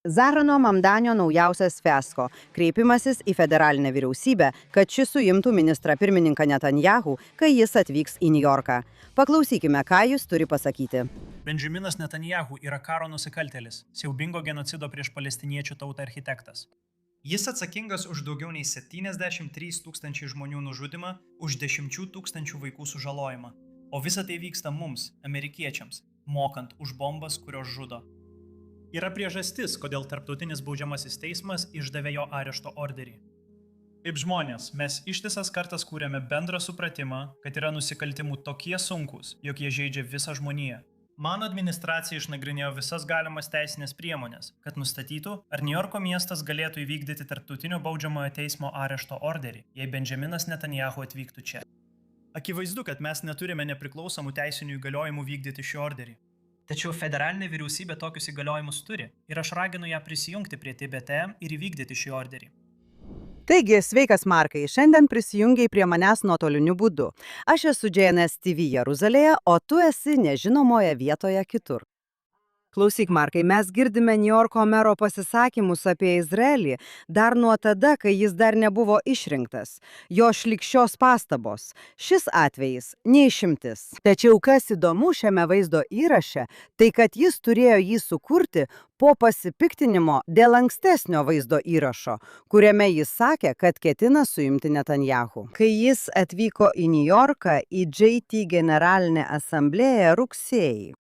Zahrano Mamdanio naujausias fiasko – kreipimasis į federalinę vyriausybę, kad ši suimtų ministrą pirmininką Netanyahu, kai jis atvyks į Niujorką. Paklausykime, ką jis turi pasakyti. Benjaminas Netanyahu yra karo nusikaltėlis, siaubingo genocido prieš palestiniečių tautą architektas. Jis atsakingas už daugiau nei 73 tūkstančiai žmonių nužudimą, už 10 tūkstančių vaikų sužalojimą. O visa tai vyksta mums, amerikiečiams, mokant už bombas, kurios žudo. Yra priežastis, kodėl Tarptautinis baudžiamasis teismas išdavė jo arešto orderį. Kaip žmonės, mes ištisas kartas kūrėme bendrą supratimą, kad yra nusikaltimų tokie sunkus, jog jie žeidžia visą žmoniją. Mano administracija išnagrinėjo visas galimas teisinės priemonės, kad nustatytų, ar Niujorko miestas galėtų įvykdyti Tarptautinio baudžiamojo teismo arešto orderį, jei Benjaminas Netanyahu atvyktų čia. Akivaizdu, kad mes neturime nepriklausomų teisinių įgaliojimų vykdyti šį orderį. Tačiau federalinė vyriausybė tokius įgaliojimus turi ir aš raginu ją prisijungti prie TBTM ir įvykdyti šį orderį. Taigi, sveikas Markai, šiandien prisijungiai prie manęs nuotoliniu būdu. Aš esu JNS TV Jeruzalėje, o tu esi nežinomoje vietoje kitur. Klausyk, Markai, mes girdime Niujorko mero pasisakymus apie Izraelį dar nuo tada, kai jis dar nebuvo išrinktas. Jo šlykščios pastabos. Šis atvejis neišimtis. Tačiau kas įdomu šiame vaizdo įraše, tai kad jis turėjo jį sukurti po pasipiktinimo dėl ankstesnio vaizdo įrašo, kuriame jis sakė, kad ketina suimti Netanyahu. Kai jis atvyko į Niujorką į JT generalinę asamblėją rugsėjį.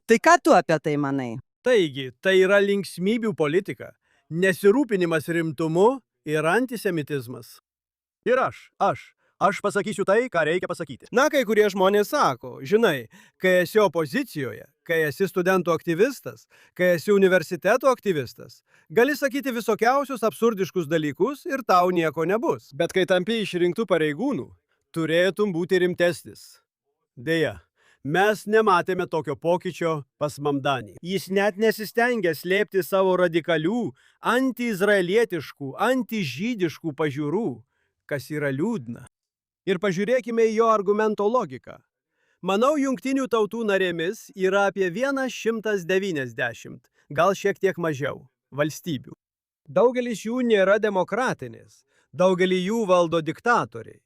Tai ką tu apie tai manai? Taigi, tai yra linksmybių politika, nesirūpinimas rimtumu ir antisemitizmas. Ir aš pasakysiu tai, ką reikia pasakyti. Na, kai kurie žmonės sako, žinai, kai esi opozicijoje, kai esi studentų aktyvistas, kai esi universiteto aktyvistas, gali sakyti visokiausius absurdiškus dalykus ir tau nieko nebus. Bet kai tampi išrinktų pareigūnų, turėtum būti rimtesnis. Deja. Mes nematėme tokio pokyčio pas Mamdanį. Jis net nesistengia slėpti savo radikalių, antiizraelietiškų, antižydiškų pažiūrų, kas yra liūdna. Ir pažiūrėkime į jo argumento logiką. Manau, jungtinių tautų narėmis yra apie 190, gal šiek tiek mažiau, valstybių. Daugelis jų nėra demokratinės, daugelį jų valdo diktatoriai.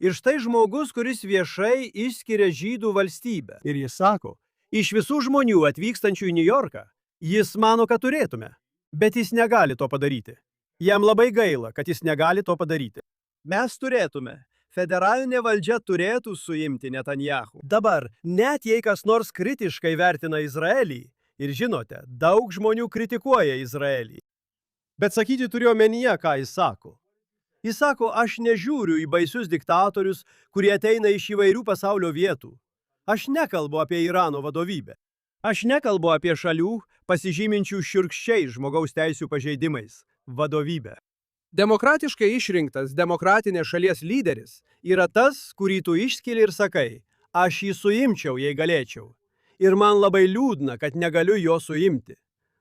Ir štai žmogus, kuris viešai išskiria žydų valstybę. Ir jis sako, iš visų žmonių atvykstančių į Niujorką, jis mano, kad turėtume. Bet jis negali to padaryti. Jam labai gaila, kad jis negali to padaryti. Mes turėtume. Federalinė valdžia turėtų suimti Netanyahu. Dabar, net jei kas nors kritiškai vertina Izraelį, ir žinote, daug žmonių kritikuoja Izraelį. Bet sakyti turiu omenyje, ką jis sako. Jis sako, aš nežiūriu į baisius diktatorius, kurie ateina iš įvairių pasaulio vietų. Aš nekalbu apie Irano vadovybę. Aš nekalbu apie šalių, pasižyminčių šiurkščiais žmogaus teisių pažeidimais, vadovybę. Demokratiškai išrinktas demokratinės šalies lyderis yra tas, kurį tu išskili ir sakai, aš jį suimčiau, jei galėčiau. Ir man labai liūdna, kad negaliu jo suimti.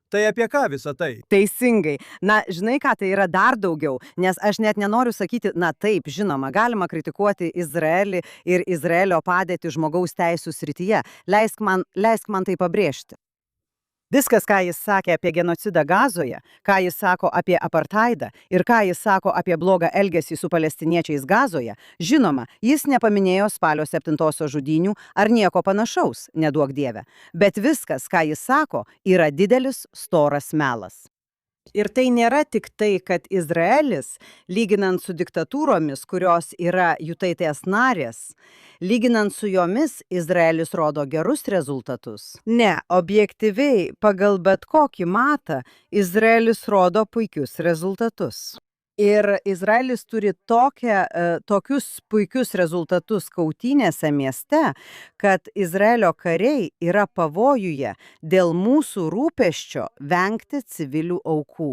Tai apie ką visą tai? Teisingai. Na, žinai, ką tai yra dar daugiau, nes aš net nenoriu sakyti, na taip, žinoma, galima kritikuoti Izraelį ir Izraelio padėtį žmogaus teisų srityje. Leisk man tai pabrėžti. Viskas, ką jis sakė apie genocidą Gazoje, ką jis sako apie apartheidą ir ką jis sako apie blogą elgesį su palestiniečiais Gazoje, žinoma, jis nepaminėjo spalio 7-osios žudynių ar nieko panašaus, neduok dieve. Bet viskas, ką jis sako, yra didelis, storas melas. Ir tai nėra tik tai, kad Izraelis, lyginant su diktatūromis, kurios yra jų taitės narės, lyginant su jomis, Izraelis rodo gerus rezultatus. Ne, objektyviai, pagal bet kokį matą, Izraelis rodo puikius rezultatus. Ir Izraelis turi tokius puikius rezultatus kautynėse mieste, kad Izraelio kariai yra pavojuje dėl mūsų rūpesčio vengti civilių aukų.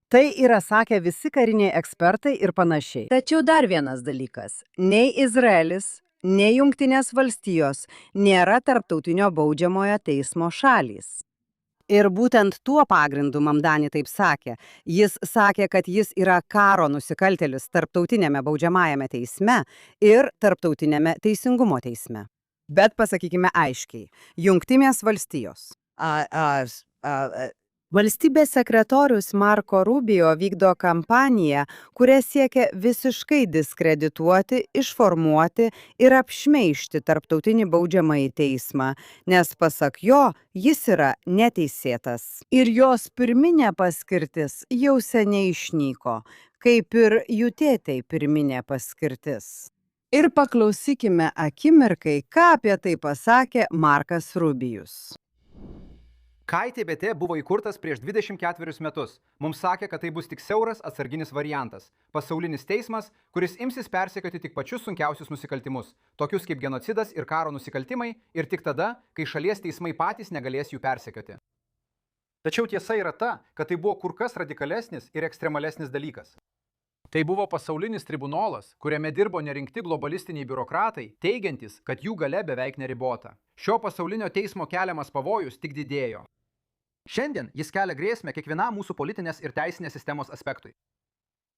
Tai yra sakę visi kariniai ekspertai ir panašiai. Tačiau dar vienas dalykas. Nei Izraelis, nei Jungtinės valstijos nėra tarptautinio baudžiamojo teismo šalys. Ir būtent tuo pagrindu Mamdani taip sakė. Jis sakė, kad jis yra karo nusikaltėlis tarptautinėme baudžiamajame teisme ir tarptautinėme teisingumo teisme. Bet pasakykime aiškiai, Jungtinės valstijos Valstybės sekretorius Marco Rubio vykdo kampaniją, kuria siekia visiškai diskredituoti, išformuoti ir apšmeižti tarptautinį baudžiamąjį teismą, nes pasak jo, jis yra neteisėtas. Ir jos pirminė paskirtis jau seniai išnyko, kaip ir jų tėtei pirminė paskirtis. Ir paklausykime akimirkai, ką apie tai pasakė Markas Rubijus. Kai TBT buvo įkurtas prieš 24 metus, mums sakė, kad tai bus tik siauras atsarginis variantas. Pasaulinis teismas, kuris imsis persekioti tik pačius sunkiausius nusikaltimus, tokius kaip genocidas ir karo nusikaltimai, ir tik tada, kai šalies teismai patys negalės jų persekioti. Tačiau tiesa yra ta, kad tai buvo kur kas radikalesnis ir ekstremalesnis dalykas. Tai buvo pasaulinis tribunolas, kuriame dirbo nerinkti globalistiniai biurokratai, teigiantys, kad jų galia beveik neribota. Šio pasaulinio teismo keliamas pavojus tik didėjo. Šiandien jis kelia grėsmę kiekvienam mūsų politinės ir teisinės sistemos aspektui.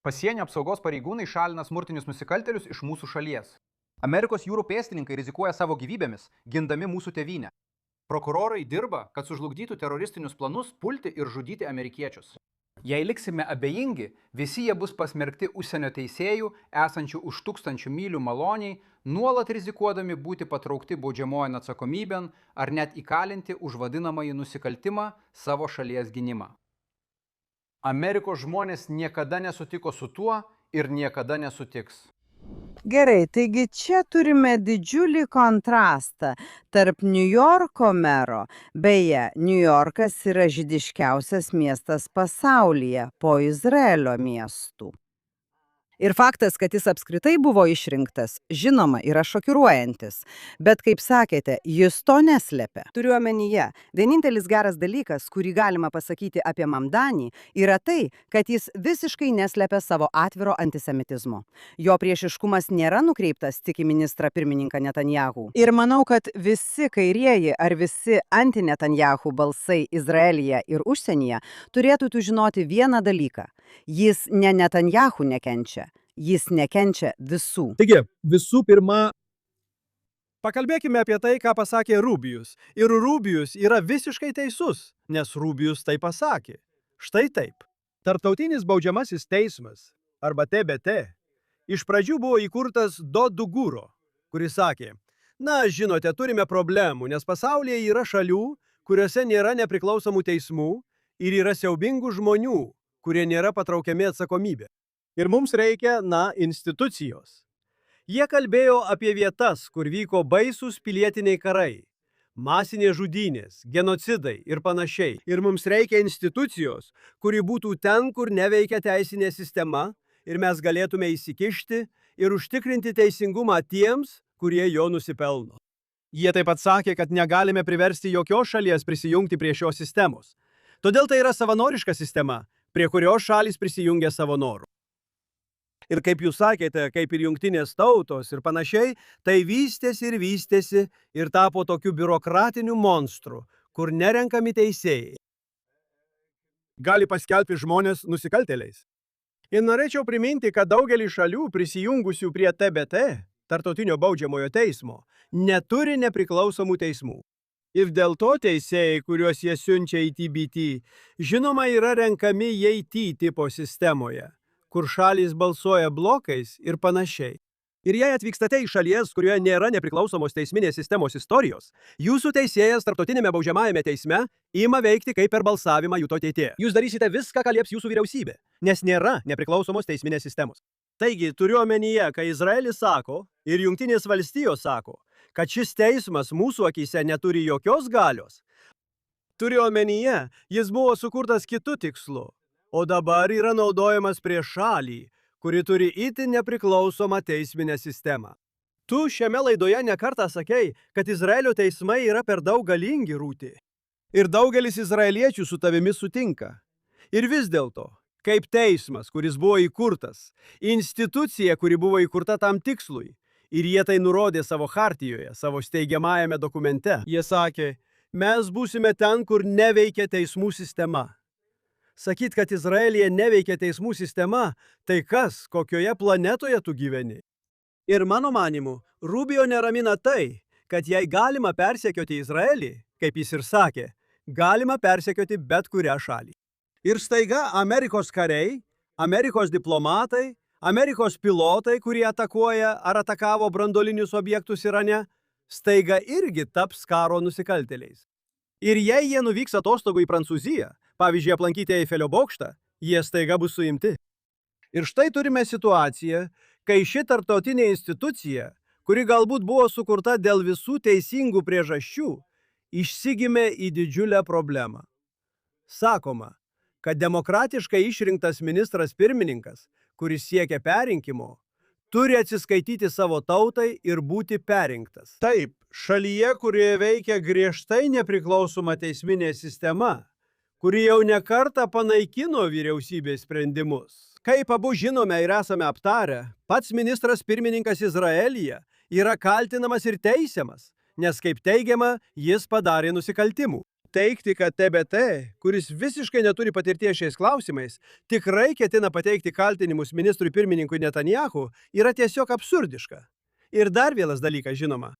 Pasienio apsaugos pareigūnai šalina smurtinius nusikaltėlius iš mūsų šalies. Amerikos jūrų pėstininkai rizikuoja savo gyvybėmis, gindami mūsų tėvynę. Prokurorai dirba, kad sužlugdytų teroristinius planus pulti ir žudyti amerikiečius. Jei liksime abejingi, visi jie bus pasmerkti užsienio teisėjų, esančių už 1000 mylių maloniai, nuolat rizikuodami būti patraukti baudžiamojon atsakomybėn ar net įkalinti už vadinamąjį nusikaltimą savo šalies gynimą. Amerikos žmonės niekada nesutiko su tuo ir niekada nesutiks. Gerai, taigi čia turime didžiulį kontrastą tarp Niujorko mero. Beje, Niujorkas yra žydiškiausias miestas pasaulyje po Izraelio miestų. Ir faktas, kad jis apskritai buvo išrinktas, žinoma, yra šokiruojantis. Bet, kaip sakėte, jis to neslepia. Turiu omenyje, vienintelis geras dalykas, kurį galima pasakyti apie Mamdanį, yra tai, kad jis visiškai neslepia savo atviro antisemitizmo. Jo priešiškumas nėra nukreiptas tik į ministrą pirmininką Netanyahu. Ir manau, kad visi kairieji ar visi anti-Netanyahu balsai Izraelyje ir užsienyje turėtų žinoti vieną dalyką. Jis ne Netanyahu nekenčia. Jis nekenčia visų. Taigi, visų pirma, pakalbėkime apie tai, ką pasakė Rubijus. Ir Rubijus yra visiškai teisus, nes Rubijus tai pasakė. Štai taip. Tarptautinis baudžiamasis teismas, arba TBT, iš pradžių buvo įkurtas Dodu Guro, kuris sakė, na, žinote, turime problemų, nes pasaulyje yra šalių, kuriuose nėra nepriklausomų teismų ir yra siaubingų žmonių, kurie nėra patraukiami atsakomybė. Ir mums reikia, institucijos. Jie kalbėjo apie vietas, kur vyko baisūs pilietiniai karai, masinės žudynės, genocidai ir panašiai. Ir mums reikia institucijos, kuri būtų ten, kur neveikia teisinė sistema, ir mes galėtume įsikišti ir užtikrinti teisingumą tiems, kurie jo nusipelno. Jie taip pat sakė, kad negalime priversti jokios šalies prisijungti prie šios sistemos. Todėl tai yra savanoriška sistema, prie kurios šalys prisijungia savo noru. Ir kaip jūs sakėte, kaip ir jungtinės tautos ir panašiai, tai vystėsi ir tapo tokiu biurokratiniu monstru, kur nerenkami teisėjai. Gali paskelbti žmonės nusikaltėliais. Ir norėčiau priminti, kad daugelį šalių prisijungusių prie TBT, Tarptautinio baudžiamojo teismo, neturi nepriklausomų teismų. Ir dėl to teisėjai, kuriuos jie siunčia į TBT, žinoma, yra renkami JT tipo sistemoje, kur šalys balsuoja blokais ir panašiai. Ir jei atvykstate į šalies, kurioje nėra nepriklausomos teisminės sistemos istorijos, jūsų teisėjas Tarptautinėme baudžiamajame teisme ima veikti kaip per balsavimą jūto teisėje. Jūs darysite viską, ką lieps jūsų vyriausybė, nes nėra nepriklausomos teisminės sistemos. Taigi, turiu omenyje, kai Izraelis sako ir Jungtinės valstijos sako, kad šis teismas mūsų akyse neturi jokios galios. Turiu omenyje, jis buvo sukurtas kitu tikslu, o dabar yra naudojamas prieš šalį, kuri turi itin nepriklausomą teisminę sistemą. Tu šiame laidoje nekartą sakei, kad Izraelio teismai yra per daug galingi, Rūti. Ir daugelis izraeliečių su tavimi sutinka. Ir vis dėlto, kaip teismas, kuris buvo įkurtas, institucija, kuri buvo įkurta tam tikslui, ir jie tai nurodė savo chartijoje, savo steigiamajame dokumente, jie sakė, mes būsime ten, kur neveikia teismų sistema. Sakyt, kad Izraelyje neveikia teismų sistema, tai kas, kokioje planetoje tu gyveni? Ir mano manimu, Rubio neramina tai, kad jei galima persekioti Izraelį, kaip jis ir sakė, galima persekioti bet kurią šalį. Ir staiga Amerikos kariai, Amerikos diplomatai, Amerikos pilotai, kurie atakuoja ar atakavo branduolinius objektus Irane, staiga irgi taps karo nusikaltėliais. Ir jei jie nuvyks atostogų į Prancūziją, pavyzdžiui, aplankyti Eifelio bokštą, jie staiga bus suimti. Ir štai turime situaciją, kai ši tarptautinė institucija, kuri galbūt buvo sukurta dėl visų teisingų priežasčių, išsigimė į didžiulę problemą. Sakoma, kad demokratiškai išrinktas ministras pirmininkas, kuris siekia perrinkimo, turi atsiskaityti savo tautai ir būti perrinktas. Taip, šalyje, kurioje veikia griežtai nepriklausoma teisminė sistema, kuri jau ne kartą panaikino vyriausybės sprendimus. Kaip abu žinome ir esame aptarę, pats ministras pirmininkas Izraelyje yra kaltinamas ir teisiamas, nes, kaip teigiama, jis padarė nusikaltimų. Teigti, kad TBT, kuris visiškai neturi patirties šiais klausimais, tikrai ketina pateikti kaltinimus ministrui pirmininkui Netanyahu, yra tiesiog absurdiška. Ir dar vienas dalykas žinoma.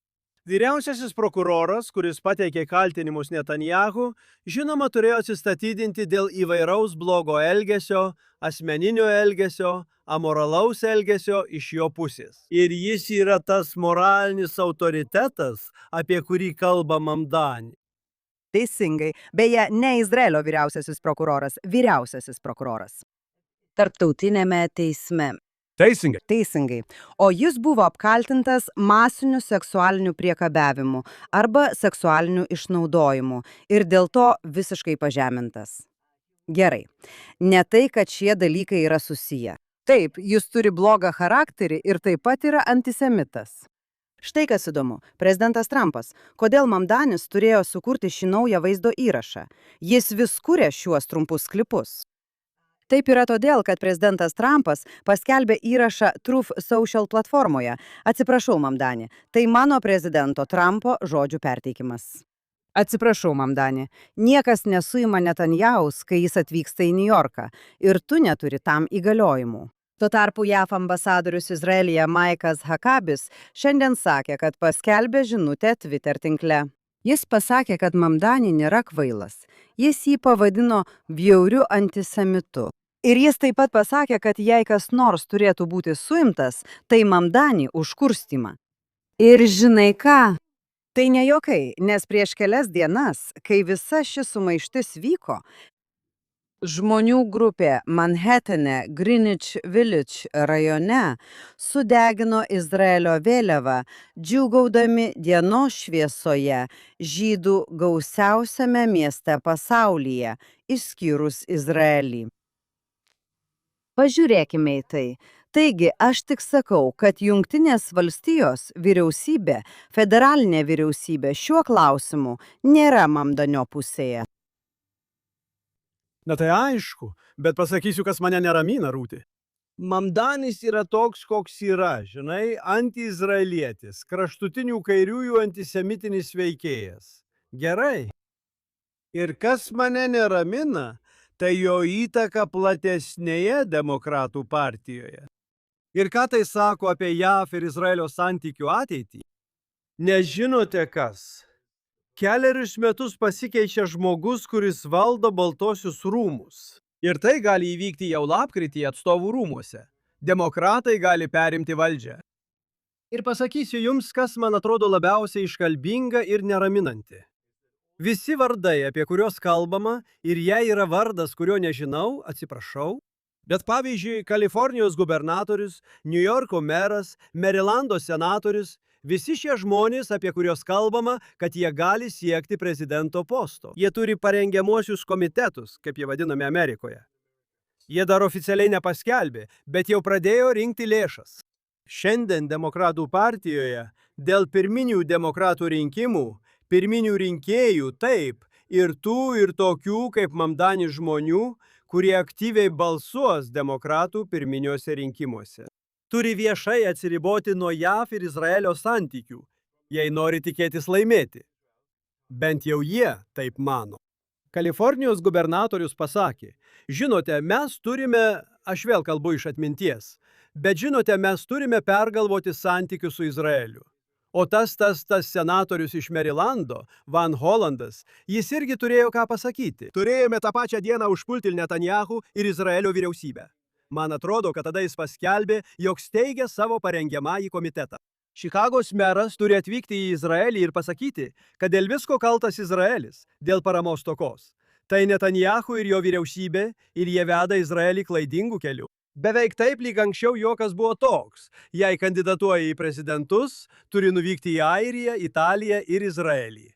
Vyriausiasis prokuroras, kuris pateikė kaltinimus Netanyahu, žinoma turėjo atsistatydinti dėl įvairaus blogo elgesio, asmeninio elgesio, amoralaus elgesio iš jo pusės. Ir jis yra tas moralinis autoritetas, apie kurį kalba Mamdani. Teisingai. Beje, ne Izraelio vyriausiasis prokuroras. Tarptautinėme teisme. Teisingai. O jis buvo apkaltintas masiniu seksualiniu priekabiavimu arba seksualiniu išnaudojimu ir dėl to visiškai pažemintas. Gerai. Ne tai, kad šie dalykai yra susiję. Taip, jis turi blogą charakterį ir taip pat yra antisemitas. Štai kas įdomu. Prezidentas Trumpas. Kodėl Mamdanis turėjo sukurti šį naują vaizdo įrašą? Jis vis kuria šiuos trumpus klipus. Taip yra todėl, kad prezidentas Trumpas paskelbė įrašą Truth Social platformoje. Atsiprašau, Mamdani, tai mano prezidento Trumpo žodžių perteikimas. Atsiprašau, Mamdani, niekas nesuima Netanjaus, kai jis atvyksta į Niujorką ir tu neturi tam įgaliojimų. Tuo tarpu JAV ambasadorius Izraelyje Maikas Hakabis šiandien sakė, kad paskelbė žinutę Twitter tinkle. Jis pasakė, kad Mamdani nėra kvailas. Jis jį pavadino bjauriu antisemitu. Ir jis taip pat pasakė, kad jei kas nors turėtų būti suimtas, tai Mamdani už kurstymą. Ir žinai ką? Tai ne juokai, nes prieš kelias dienas, kai visa ši sumaištis vyko, žmonių grupė Manhatane, Greenwich Village rajone sudegino Izraelio vėliavą, džiūgaudami dienos šviesoje žydų gausiausiame mieste pasaulyje, išskyrus Izraelį. Pažiūrėkime į tai. Taigi, aš tik sakau, kad Jungtinės valstijos vyriausybė, federalinė vyriausybė šiuo klausimu nėra Mamdanio pusėje. Na tai aišku, bet pasakysiu, kas mane neramina, Rūti. Mamdanis yra toks, koks yra, žinai, anti-izraelietis, kraštutinių kairiųjų antisemitinis veikėjas. Gerai. Ir kas mane neramina, tai jo įtaka platesnėje demokratų partijoje. Ir ką tai sako apie JAV ir Izraelio santykių ateitį? Nežinote kas? Kelerius metus pasikeičia žmogus, kuris valdo Baltuosius rūmus. Ir tai gali įvykti jau lapkritį atstovų rūmuose. Demokratai gali perimti valdžią. Ir pasakysiu jums, kas man atrodo labiausiai iškalbinga ir neraminanti. Visi vardai, apie kuriuos kalbama, ir jei yra vardas, kurio nežinau, atsiprašau, bet pavyzdžiui, Kalifornijos gubernatorius, Niujorko meras, Merilando senatorius, visi šie žmonės, apie kuriuos kalbama, kad jie gali siekti prezidento posto. Jie turi parengiamuosius komitetus, kaip jie vadinami Amerikoje. Jie dar oficialiai nepaskelbė, bet jau pradėjo rinkti lėšas. Šiandien Demokratų partijoje dėl pirminių demokratų rinkimų, pirminių rinkėjų taip, ir tų, ir tokių kaip Mamdanis žmonių, kurie aktyviai balsuos demokratų pirminiuose rinkimuose. Turi viešai atsiriboti nuo JAV ir Izraelio santykių, jei nori tikėtis laimėti. Bent jau jie taip mano. Kalifornijos gubernatorius pasakė, žinote, mes turime, aš vėl kalbu iš atminties, bet žinote, mes turime pergalvoti santykius su Izraeliu. O tas senatorius iš Merilando, Van Hollandas, jis irgi turėjo ką pasakyti. Turėjome tą pačią dieną užpulti Netanyahu ir Izraelio vyriausybę. Man atrodo, kad tada jis paskelbė, jog steigia savo parengiamąjį komitetą. Čikagos meras turi atvykti į Izraelį ir pasakyti, kad dėl visko kaltas Izraelis, dėl paramos stokos. Tai Netanyahu ir jo vyriausybė ir jie veda Izraelį klaidingų kelių. Beveik taip lyg anksčiau juokas buvo toks. Jei kandidatuoja į prezidentus, turi nuvykti į Airiją, Italiją ir Izraelį.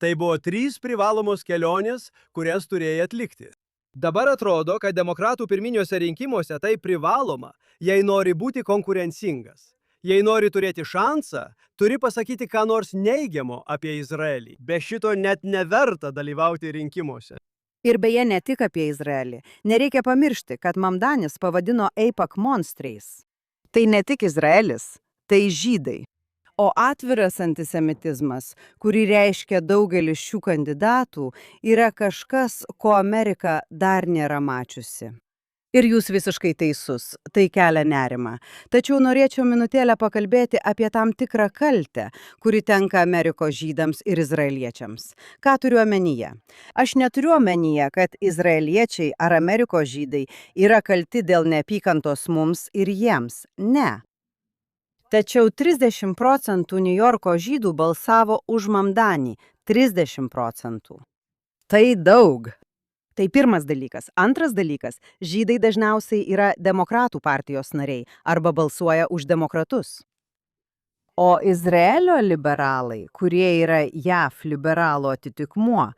Tai buvo 3 privalomos kelionės, kurias turėjai atlikti. Dabar atrodo, kad demokratų pirminiuose rinkimuose tai privaloma, jei nori būti konkurencingas. Jei nori turėti šansą, turi pasakyti ką nors neigiamo apie Izraelį. Be šito net neverta dalyvauti rinkimuose. Ir beje, ne tik apie Izraelį. Nereikia pamiršti, kad Mamdanis pavadino AIPAC monstrais. Tai ne tik Izraelis, tai žydai. O atviras antisemitizmas, kurį reiškia daugelis šių kandidatų, yra kažkas, ko Amerika dar nėra mačiusi. Ir jūs visiškai teisus, tai kelia nerimą. Tačiau norėčiau minutėlę pakalbėti apie tam tikrą kaltę, kuri tenka Amerikos žydams ir izraeliečiams. Ką turiu omenyje? Aš neturiu omenyje, kad izraeliečiai ar Amerikos žydai yra kalti dėl neapykantos mums ir jiems. Ne. Tačiau 30% Niujorko žydų balsavo už Mamdanį. 30%. Tai daug. Tai pirmas dalykas. Antras dalykas, žydai dažniausiai yra demokratų partijos nariai arba balsuoja už demokratus. O Izraelio liberalai, kurie yra JAF liberalų atitikmuo,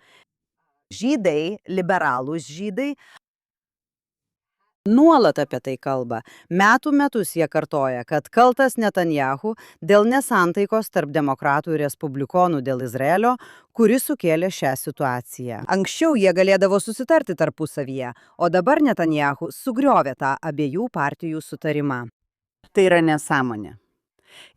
žydai, liberalūs žydai, nuolat apie tai kalba. Metų metus jie kartoja, kad kaltas Netanyahu dėl nesantaikos tarp demokratų ir respublikonų dėl Izraelio, kuris sukėlė šią situaciją. Anksčiau jie galėdavo susitarti tarpusavyje, o dabar Netanyahu sugriovė tą abiejų partijų sutarimą. Tai yra nesąmonė.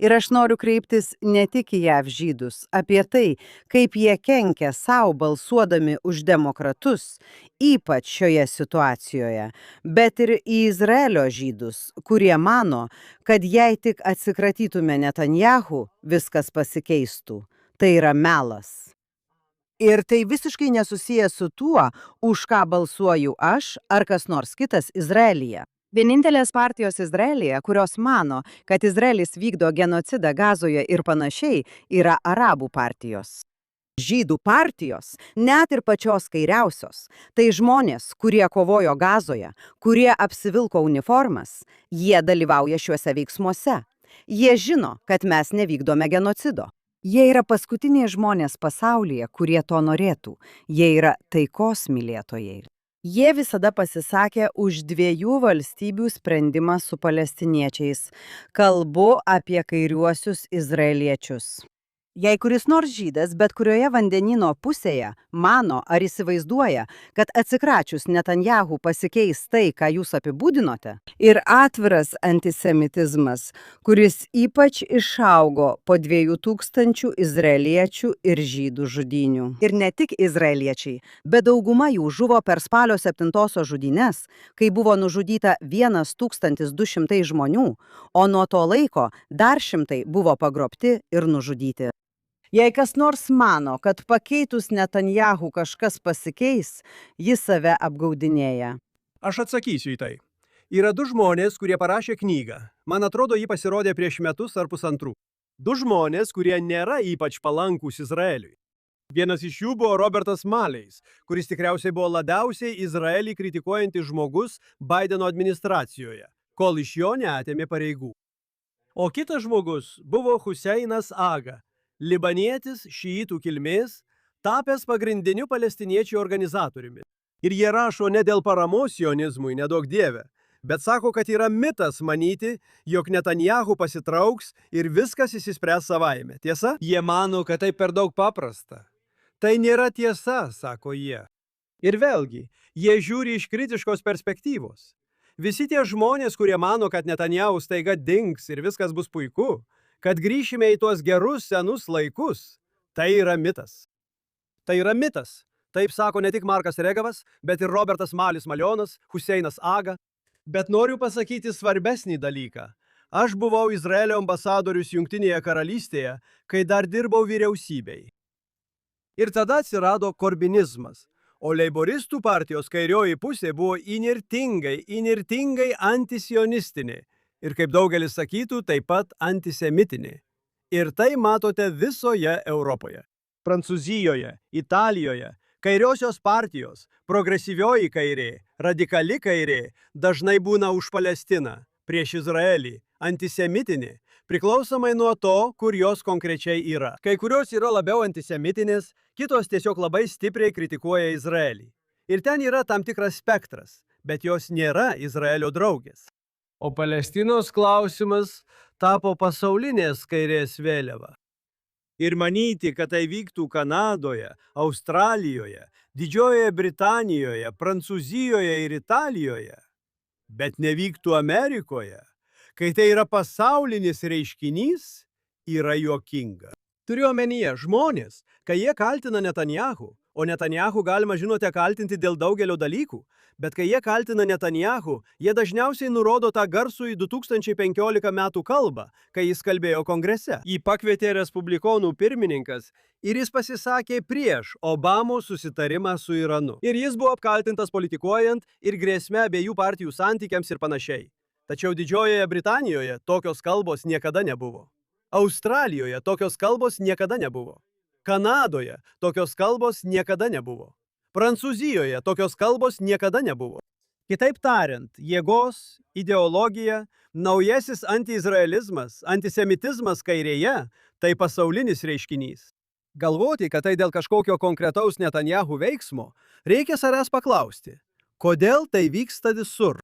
Ir aš noriu kreiptis ne tik į JAV žydus, apie tai, kaip jie kenkia savo balsuodami už demokratus, ypač šioje situacijoje, bet ir į Izraelio žydus, kurie mano, kad jei tik atsikratytume Netanyahu, viskas pasikeistų. Tai yra melas. Ir tai visiškai nesusiję su tuo, už ką balsuoju aš ar kas nors kitas Izraelyje. Vienintelės partijos Izraelyje, kurios mano, kad Izraelis vykdo genocidą Gazoje ir panašiai, yra arabų partijos. Žydų partijos, net ir pačios kairiausios, tai žmonės, kurie kovojo Gazoje, kurie apsivilko uniformas, jie dalyvauja šiuose veiksmuose. Jie žino, kad mes nevykdome genocido. Jie yra paskutiniai žmonės pasaulyje, kurie to norėtų. Jie yra taikos mylėtojai. Jie visada pasisakė už 2 valstybių sprendimą su palestiniečiais. Kalbu apie kairiuosius izraeliečius. Jei kuris nors žydas bet kurioje vandenyno pusėje mano ar įsivaizduoja, kad atsikračius Netanyahu pasikeis tai, ką jūs apibūdinote, ir atviras antisemitizmas, kuris ypač išaugo po 2000 izraeliečių ir žydų žudynių. Ir ne tik izraeliečiai, bet dauguma jų žuvo per spalio 7-osios žudynes, kai buvo nužudyta 1200 žmonių, o nuo to laiko dar 100 buvo pagrobti ir nužudyti. Jei kas nors mano, kad pakeitus Netanyahu kažkas pasikeis, jis save apgaudinėja. Aš atsakysiu į tai. Yra 2 žmonės, kurie parašė knygą. Man atrodo, ji pasirodė prieš metus ar pusantrų. 2 žmonės, kurie nėra ypač palankūs Izraeliui. Vienas iš jų buvo Robertas Maleis, kuris tikriausiai buvo labiausiai Izraelį kritikuojantis žmogus Baideno administracijoje, kol iš jo neatėmė pareigų. O kitas žmogus buvo Huseinas Aga, libanietis šiitų kilmės, tapęs pagrindiniu palestiniečių organizatoriumi. Ir jie rašo ne dėl paramos sionizmui, nedaug dieve, bet sako, kad yra mitas manyti, jog Netanyahu pasitrauks ir viskas išsispręs savaime. Tiesa? Jie mano, kad tai per daug paprasta. Tai nėra tiesa, sako jie. Ir vėlgi, jie žiūri iš kritiškos perspektyvos. Visi tie žmonės, kurie mano, kad Netanyahu staiga dings ir viskas bus puiku, kad grįšime į tuos gerus senus laikus, tai yra mitas. Tai yra mitas. Taip sako ne tik Markas Regavas, bet ir Robertas Malis Malionas, Huseinas Aga. Bet noriu pasakyti svarbesnį dalyką. Aš buvau Izraelio ambasadorius Jungtinėje karalystėje, kai dar dirbau vyriausybei. Ir tada atsirado korbinizmas, o leiboristų partijos kairioji pusė buvo įnirtingai antisionistinė ir, kaip daugelis sakytų, taip pat antisemitinė. Ir tai matote visoje Europoje. Prancūzijoje, Italijoje, kairiosios partijos, progresyvioji kairė, radikali kairė dažnai būna už Palestiną, prieš Izraelį, antisemitinė, priklausomai nuo to, kur jos konkrečiai yra. Kai kurios yra labiau antisemitinės, kitos tiesiog labai stipriai kritikuoja Izraelį. Ir ten yra tam tikras spektras, bet jos nėra Izraelio draugės. O Palestinos klausimas tapo pasaulinės kairės vėliava. Ir manyti, kad tai vyktų Kanadoje, Australijoje, Didžiojoje Britanijoje, Prancūzijoje ir Italijoje, bet nevyktų Amerikoje, kai tai yra pasaulinis reiškinys, yra juokinga. Turiu omenyje žmonės, kai jie kaltina Netanyahu, o Netanyahu galima, žinote, kaltinti dėl daugelio dalykų, bet kai jie kaltina Netanyahu, jie dažniausiai nurodo tą garsųjį 2015 metų kalbą, kai jis kalbėjo kongrese. Jį pakvietė respublikonų pirmininkas ir jis pasisakė prieš Obamos susitarimą su Iranu. Ir jis buvo apkaltintas politikuojant ir grėsme abiejų partijų santykiams ir panašiai. Tačiau Didžiojoje Britanijoje tokios kalbos niekada nebuvo. Australijoje tokios kalbos niekada nebuvo. Kanadoje tokios kalbos niekada nebuvo. Prancūzijoje tokios kalbos niekada nebuvo. Kitaip tariant, jėgos, ideologija, naujasis antiizraelizmas, antisemitizmas kairėje – tai pasaulinis reiškinys. Galvoti, kad tai dėl kažkokio konkretaus Netanyahu veiksmo, reikia savęs paklausti, kodėl tai vyksta visur.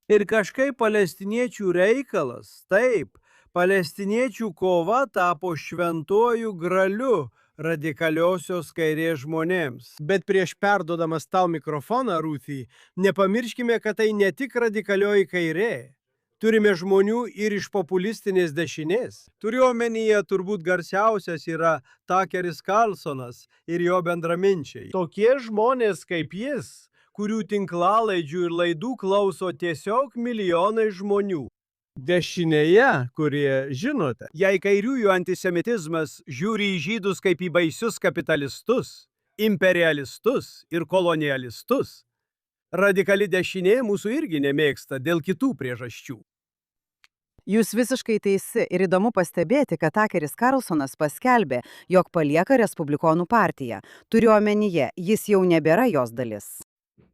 Ir kažkaip palestiniečių reikalas, taip, palestiniečių kova tapo šventuoju graliu radikaliosios kairės žmonėms. Bet prieš perduodamas tau mikrofoną, Ruthie, nepamirškime, kad tai ne tik radikalioji kairė. Turime žmonių ir iš populistinės dešinės. Turiu omenyje, turbūt garsiausias yra Tuckeris Carlsonas ir jo bendraminčiai. Tokie žmonės kaip jis, kurių tinklalaidžių ir laidų klauso tiesiog milijonai žmonių. Dešinėje, kurie žinote, jei kairiųjų antisemitizmas žiūri į žydus kaip į baisius kapitalistus, imperialistus ir kolonialistus, radikali dešinė mūsų irgi nemėgsta dėl kitų priežasčių. Jūs visiškai teisi ir įdomu pastebėti, kad Tuckeris Carlsonas paskelbė, jog palieka Respublikonų partiją. Turiu omenyje, jis jau nebėra jos dalis.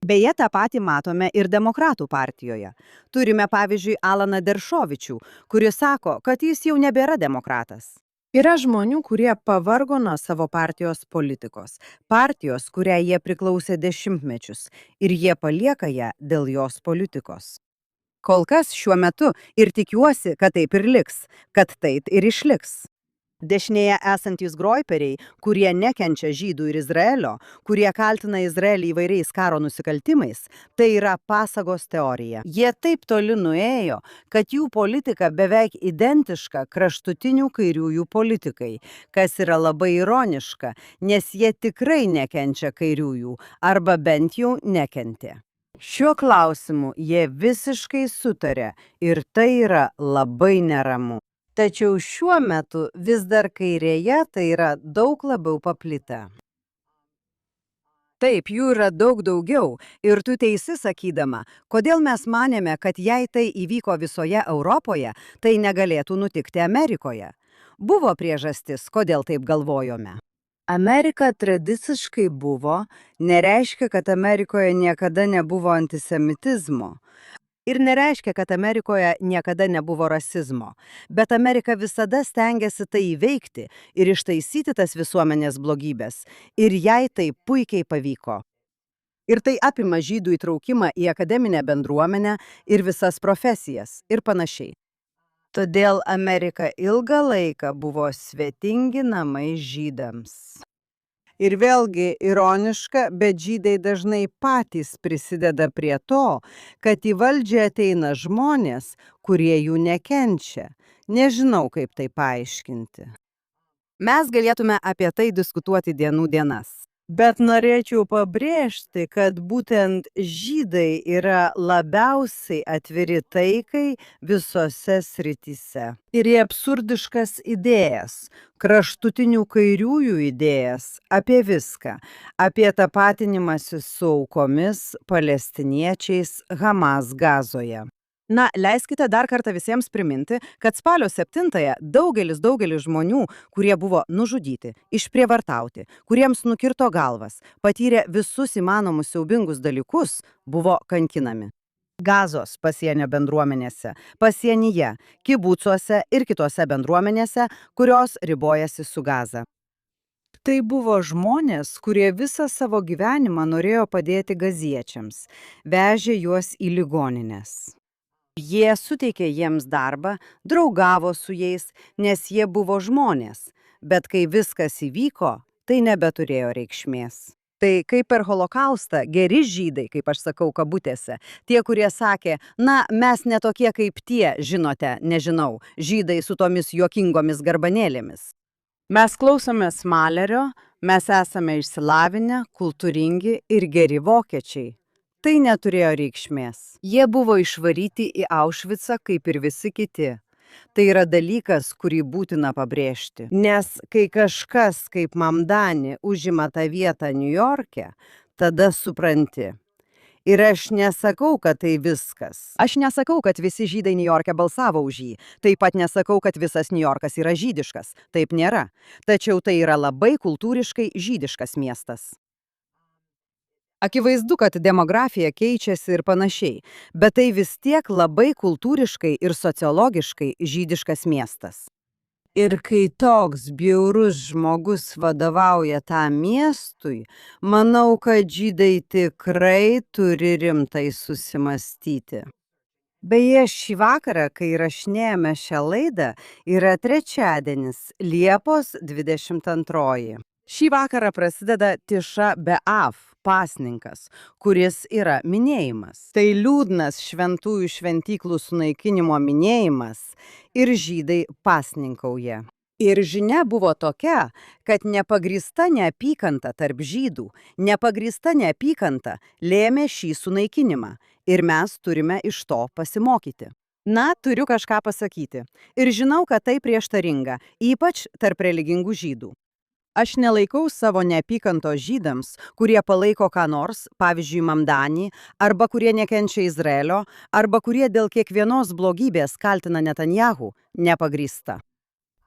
Beje, tą patį matome ir Demokratų partijoje. Turime, pavyzdžiui, Alaną Deršovičių, kuris sako, kad jis jau nebėra demokratas. Yra žmonių, kurie pavargo nuo savo partijos politikos, partijos, kuriai jie priklausė dešimtmečius, ir jie palieka ją dėl jos politikos. Kol kas šiuo metu ir tikiuosi, kad taip ir liks, kad taip ir išliks. Dešinėje esantys groiperiai, kurie nekenčia žydų ir Izraelio, kurie kaltina Izraelį įvairiais karo nusikaltimais, tai yra pasagos teorija. Jie taip toli nuėjo, kad jų politika beveik identiška kraštutinių kairiųjų politikai, kas yra labai ironiška, nes jie tikrai nekenčia kairiųjų, arba bent jau nekentė. Šiuo klausimu jie visiškai sutarė ir tai yra labai neramu. Tačiau šiuo metu vis dar kairėje tai yra daug labiau paplitę. Taip, jų yra daug daugiau ir tu teisi sakydama, kodėl mes manėme, kad jei tai įvyko visoje Europoje, tai negalėtų nutikti Amerikoje. Buvo priežastis, kodėl taip galvojome. Amerika tradiciškai buvo, nereiškia, kad Amerikoje niekada nebuvo antisemitizmo. Ir nereiškia, kad Amerikoje niekada nebuvo rasizmo, bet Amerika visada stengiasi tai įveikti ir ištaisyti tas visuomenės blogybės, ir jai tai puikiai pavyko. Ir tai apima žydų įtraukimą į akademinę bendruomenę ir visas profesijas ir panašiai. Todėl Amerika ilgą laiką buvo svetingi namai žydams. Ir vėlgi ironiška, bet žydai dažnai patys prisideda prie to, kad į valdžią ateina žmonės, kurie jų nekenčia. Nežinau, kaip tai paaiškinti. Mes galėtume apie tai diskutuoti dienų dienas. Bet norėčiau pabrėžti, kad būtent žydai yra labiausiai atviri taikai visose srityse. Ir į absurdiškas idėjas, kraštutinių kairiųjų idėjas, apie viską, apie tapatinimąsi su aukomis, palestiniečiais, Hamas Gazoje. Na, leiskite dar kartą visiems priminti, kad spalio 7-ąją daugelis žmonių, kurie buvo nužudyti, išprievartauti, kuriems nukirto galvas, patyrė visus įmanomus siaubingus dalykus, buvo kankinami. Gazos pasienio bendruomenėse, pasienyje, kibucuose ir kitose bendruomenėse, kurios ribojasi su Gaza. Tai buvo žmonės, kurie visą savo gyvenimą norėjo padėti gaziečiams, vežė juos į ligonines. Jie suteikė jiems darbą, draugavo su jais, nes jie buvo žmonės, bet kai viskas įvyko, tai nebeturėjo reikšmės. Tai kaip per holokaustą geri žydai, kaip aš sakau kabutėse, tie, kurie sakė, na, mes netokie kaip tie, žinote, nežinau, žydai su tomis juokingomis garbanėlėmis. Mes klausomės Malerio, mes esame išsilavinę, kultūringi ir geri vokiečiai. Tai neturėjo reikšmės. Jie buvo išvaryti į Aušvicą kaip ir visi kiti. Tai yra dalykas, kurį būtina pabrėžti. Nes kai kažkas kaip Mamdani užima tą vietą Niujorke, tada supranti. Ir aš nesakau, kad tai viskas. Aš nesakau, kad visi žydai Niujorke balsavo už jį. Taip pat nesakau, kad visas Niujorkas yra žydiškas. Taip nėra. Tačiau tai yra labai kultūriškai žydiškas miestas. Akivaizdu, kad demografija keičiasi ir panašiai, bet tai vis tiek labai kultūriškai ir sociologiškai žydiškas miestas. Ir kai toks bjaurus žmogus vadovauja tam miestui, manau, kad žydai tikrai turi rimtai susimastyti. Beje, šį vakarą, kai įrašinėjame šią laidą, yra trečiadienis, Liepos 22. Šį vakarą prasideda Tiša Be'av, pasninkas, kuris yra minėjimas. Tai liūdnas šventųjų šventyklų sunaikinimo minėjimas ir žydai pasninkauja. Ir žinia buvo tokia, kad nepagrįsta neapykanta tarp žydų, nepagrįsta neapykanta lėmė šį sunaikinimą ir mes turime iš to pasimokyti. Na, turiu kažką pasakyti. Ir žinau, kad tai prieštaringa, ypač tarp religingų žydų. Aš nelaikau savo neapykantos žydams, kurie palaiko ką nors, pavyzdžiui, Mamdanį, arba kurie nekenčia Izraelio, arba kurie dėl kiekvienos blogybės kaltina Netanjahu, nepagrįsta.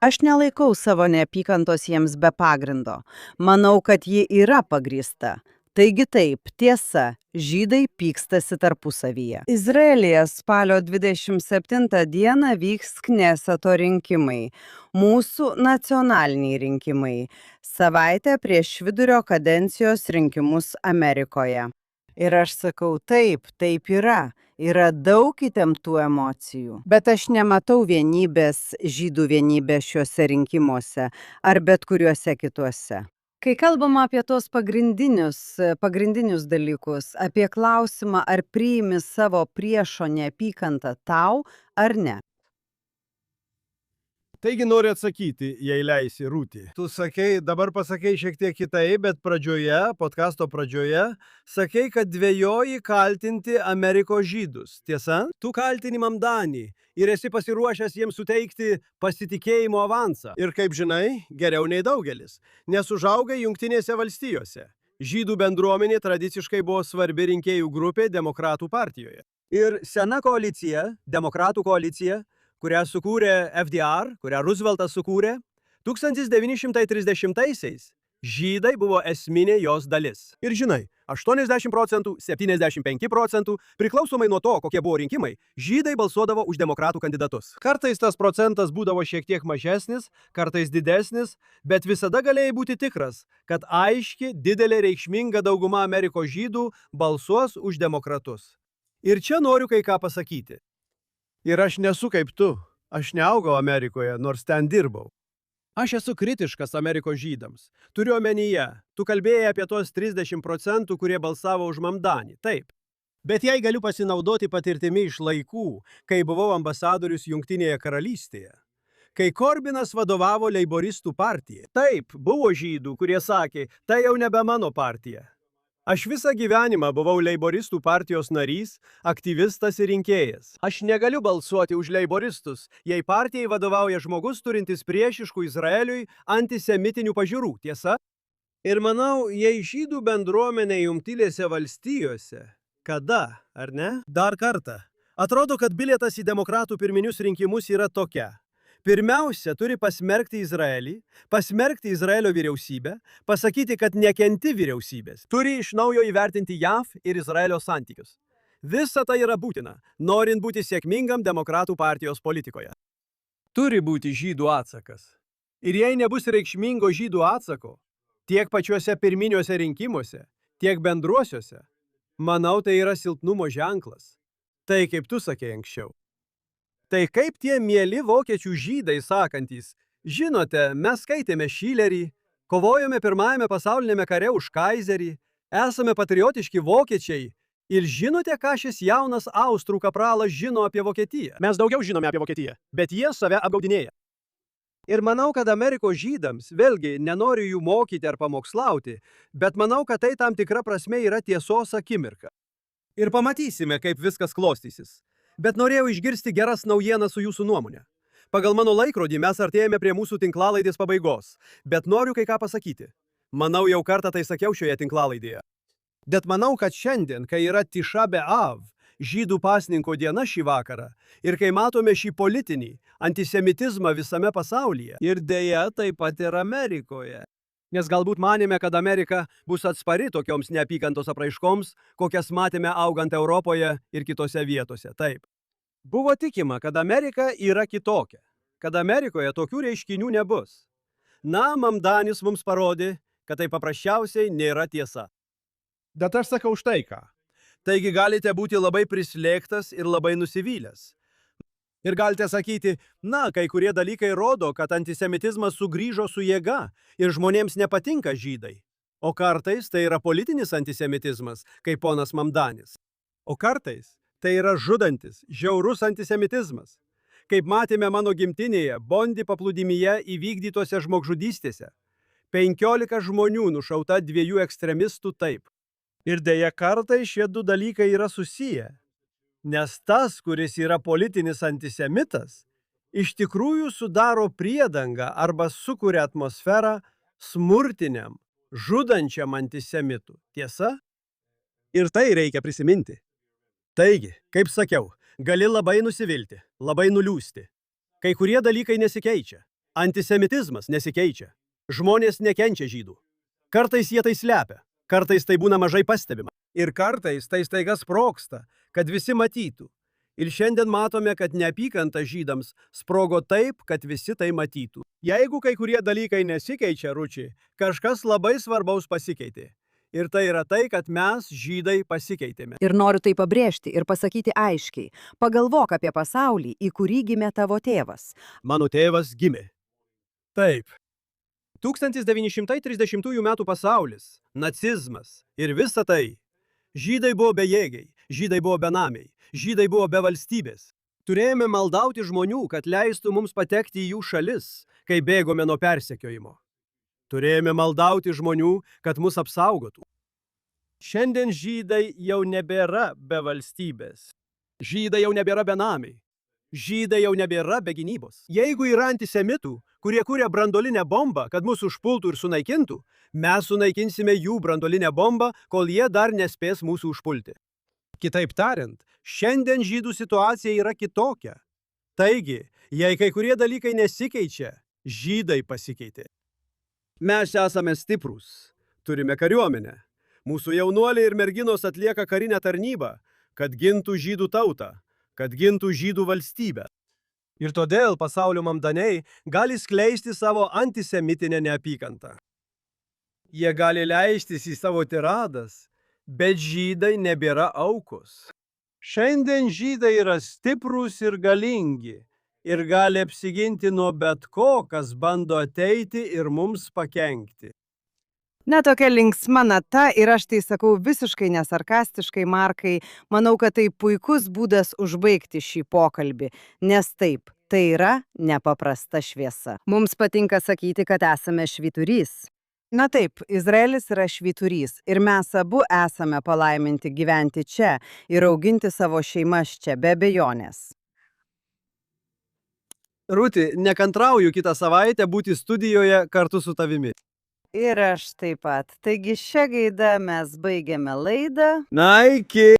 Aš nelaikau savo neapykantos jiems be pagrindo. Manau, kad ji yra pagrįsta. Taigi taip, tiesa, žydai pykstasi tarpusavyje. Izraelyje spalio 27 dieną vyks Kneseto rinkimai, mūsų nacionaliniai rinkimai, savaitę prieš vidurio kadencijos rinkimus Amerikoje. Ir aš sakau, taip yra. Yra daug įtemptų emocijų. Bet aš nematau vienybės, žydų vienybės šiuose rinkimuose ar bet kuriuose kituose. Kai kalbama apie tos pagrindinius dalykus, apie klausimą, ar priimi savo priešo neapykantą tau ar ne. Taigi noriu atsakyti, jei leisi, Rūti. Tu sakei, dabar pasakei šiek tiek kitaip, bet podkasto pradžioje, sakei, kad dvejoji kaltinti Amerikos žydus. Tiesa? Tu kaltini Mamdanį ir esi pasiruošęs jiems suteikti pasitikėjimo avansą. Ir kaip žinai, geriau nei daugelis, nes užaugai Jungtinėse valstijose. Žydų bendruomenė tradiciškai buvo svarbi rinkėjų grupė Demokratų partijoje. Ir sena koalicija, Demokratų koalicija, kurią sukūrė FDR, kurią Rooseveltas sukūrė, 1930-aisiais žydai buvo esminė jos dalis. Ir žinai, 80%, 75%, priklausomai nuo to, kokie buvo rinkimai, žydai balsuodavo už demokratų kandidatus. Kartais tas procentas būdavo šiek tiek mažesnis, kartais didesnis, bet visada galėjai būti tikras, kad aiški, didelė reikšminga dauguma Amerikos žydų balsuos už demokratus. Ir čia noriu kai ką pasakyti. Ir aš nesu kaip tu. Aš neaugau Amerikoje, nors ten dirbau. Aš esu kritiškas Amerikos žydams. Turiu omenyje, tu kalbėjai apie tos 30%, kurie balsavo už Mamdanį. Taip. Bet jei galiu pasinaudoti patirtimi iš laikų, kai buvau ambasadorius Jungtinėje karalystėje. kai Korbinas vadovavo Leiboristų partijai. Taip, buvo žydų, kurie sakė, tai jau nebe mano partija. Aš visą gyvenimą buvau Leiboristų partijos narys, aktyvistas ir rinkėjas. Aš negaliu balsuoti už leiboristus, jei partijai vadovauja žmogus turintis priešiškų Izraeliui antisemitinių pažiūrų, tiesa? Ir manau, jei žydų bendruomenė Jungtinėse valstijose, kada, ar ne? Dar kartą. Atrodo, kad bilietas į demokratų pirminius rinkimus yra tokia. Pirmiausia, turi pasmerkti Izraelį, pasmerkti Izraelio vyriausybę, pasakyti, kad nekenti vyriausybės. Turi iš naujo įvertinti JAV ir Izraelio santykius. Visa tai yra būtina, norint būti sėkmingam demokratų partijos politikoje. Turi būti žydų atsakas. Ir jei nebus reikšmingo žydų atsako, tiek pačiuose pirminiuose rinkimuose, tiek bendruosiuose, manau, tai yra silpnumo ženklas. Tai kaip tu sakei anksčiau. Tai kaip tie mieli vokiečių žydai sakantys, žinote, mes skaitėme Šilerį, kovojome pirmajame pasaulinėme kare už kaizerį, esame patriotiški vokiečiai ir žinote, ką šis jaunas austrų kapralas žino apie Vokietiją? Mes daugiau žinome apie Vokietiją, bet jie save apgaudinėja. Ir manau, kad Amerikos žydams, vėlgi, nenoriu jų mokyti ar pamokslauti, bet manau, kad tai tam tikra prasme yra tiesos akimirka. Ir pamatysime, kaip viskas klostysis. Bet norėjau išgirsti geras naujienas su jūsų nuomonė. Pagal mano laikrodį mes artėjame prie mūsų tinklalaidės pabaigos, bet noriu kai ką pasakyti. Manau, jau kartą tai sakiau šioje tinklalaidėje. Bet manau, kad šiandien, kai yra Tiša B'Av, žydų pasninko diena šį vakarą, ir kai matome šį politinį antisemitizmą visame pasaulyje, ir dėja taip pat ir Amerikoje. Nes galbūt manėme, kad Amerika bus atspari tokioms neapykantos apraiškoms, kokias matėme augant Europoje ir kitose vietose. Taip. Buvo tikima, kad Amerika yra kitokia, kad Amerikoje tokių reiškinių nebus. Na, Mamdanis mums parodė, kad tai paprasčiausiai nėra tiesa. Bet aš sakau štai ką. Taigi galite būti labai prislėgtas ir labai nusivylęs. Ir galite sakyti, na, kai kurie dalykai rodo, kad antisemitizmas sugrįžo su jėga ir žmonėms nepatinka žydai. O kartais tai yra politinis antisemitizmas, kaip ponas Mamdanis. O kartais tai yra žudantis, žiaurus antisemitizmas. Kaip matėme mano gimtinėje, Bondi paplūdimyje įvykdytose žmogžudystėse. 15 žmonių nušauta 2 ekstremistų taip. Ir dėja kartais šie du dalykai yra susiję. Nes tas, kuris yra politinis antisemitas, iš tikrųjų sudaro priedangą arba sukuria atmosferą smurtiniam, žudančiam antisemitų. Tiesa? Ir tai reikia prisiminti. Taigi, kaip sakiau, gali labai nusivilti, labai nuliūsti. Kai kurie dalykai nesikeičia. Antisemitizmas nesikeičia. Žmonės nekenčia žydų. Kartais jie tai slepia, kartais tai būna mažai pastebima. Ir kartais tai staiga sprogsta, kad visi matytų. Ir šiandien matome, kad neapykanta žydams sprogo taip, kad visi tai matytų. Jeigu kai kurie dalykai nesikeičia, Ručiai, kažkas labai svarbaus pasikeitė. Ir tai yra tai, kad mes, žydai, pasikeitėme. Ir noriu tai pabrėžti ir pasakyti aiškiai. Pagalvok apie pasaulį, į kurį gimė tavo tėvas. Mano tėvas gimė. Taip. 1930 metų pasaulis, nacizmas ir visa tai. Žydai buvo bejėgiai, žydai buvo benamiai, žydai buvo be valstybės. Turėjome maldauti žmonių, kad leistų mums patekti į jų šalis, kai bėgome nuo persekiojimo. Turėjome maldauti žmonių, kad mus apsaugotų. Šiandien žydai jau nebėra be valstybės. Žydai jau nebėra benamiai. Žydai jau nebėra be gynybos. Jeigu yra antisemitų, kurie kuria branduolinę bombą, kad mus užpultų ir sunaikintų, mes sunaikinsime jų branduolinę bombą, kol jie dar nespės mūsų užpulti. Kitaip tariant, šiandien žydų situacija yra kitokia. Taigi, jei kai kurie dalykai nesikeičia, žydai pasikeitė. Mes esame stiprūs, turime kariuomenę. Mūsų jaunuoliai ir merginos atlieka karinę tarnybą, kad gintų žydų tautą, kad gintų žydų valstybę. Ir todėl pasaulio mamdaniai gali skleisti savo antisemitinę neapykantą. Jie gali leistis į savo tiradas, bet žydai nebėra aukos. Šiandien žydai yra stiprūs ir galingi ir gali apsiginti nuo bet ko, kas bando ateiti ir mums pakenkti. Ne tokia linksma nata ir aš tai sakau visiškai nesarkastiškai, Markai. Manau, kad tai puikus būdas užbaigti šį pokalbį. Nes taip, Tai yra nepaprasta šviesa. Mums patinka sakyti, kad esame švyturys. Na taip, Izraelis yra švyturys ir mes abu esame palaiminti gyventi čia ir auginti savo šeimas čia, be abejonės. Rūti, nekantrauju kitą savaitę būti studijoje kartu su tavimi. Ir aš taip pat. Taigi šią gaidą mes baigiame laidą. Na, iki.